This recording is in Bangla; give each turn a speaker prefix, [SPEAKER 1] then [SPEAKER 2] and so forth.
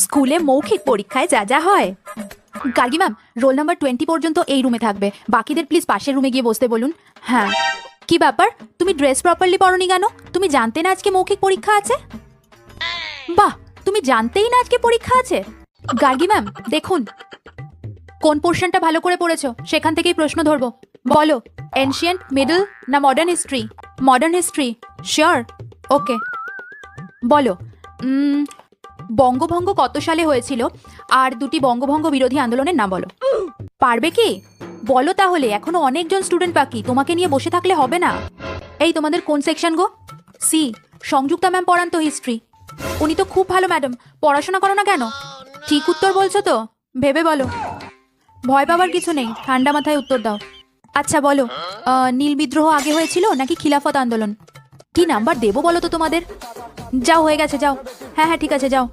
[SPEAKER 1] স্কুলে মৌখিক পরীক্ষায় যা যা হয়। গার্গী ম্যাম, রোল নাম্বার 20 পর্যন্ত এই রুমে থাকবে, বাকিদের প্লিজ পাশের রুমে গিয়ে বসতে বলুন। হ্যাঁ। কি ব্যাপার, তুমি ড্রেস প্রপারলি পরনি কেন? তুমি জানতে না আজকে মৌখিক পরীক্ষা আছে? বাহ, তুমি জানতেই না আজকে পরীক্ষা আছে? গার্গী ম্যাম দেখুন, কোন পোর্শনটা ভালো করে পড়েছো সেখান থেকেই প্রশ্ন ধরবো। বলো, এনশিয়েন্ট, মিডল না modern history? Modern history, sure? Okay. বলো, বঙ্গভঙ্গ কত সালে হয়েছিল? আর দুটি বঙ্গভঙ্গ বিরোধী আন্দোলনের নাম বলো। পারবে কি? বলো তাহলে, এখনো অনেকজন স্টুডেন্ট বাকি, তোমাকে নিয়ে বসে থাকলে হবে না। এই তোমাদের কোন সেকশন গো? সি। সংযুক্তা ম্যাম পড়ান তো হিস্ট্রি। উনি তো খুব ভালো ম্যাডাম, পড়াশোনা করো না কেন? ঠিক উত্তর বলছো তো? ভেবে বলো, ভয় পাবার কিছু নেই, ঠান্ডা মাথায় উত্তর দাও। আচ্ছা বলো, নীল বিদ্রোহ আগে হয়েছিল নাকি খিলাফত আন্দোলন? কি নাম্বার দেবো বলো তো তোমাদের? যাও, হয়ে গেছে, যাও। হ্যাঁ হ্যাঁ ঠিক আছে, যাও।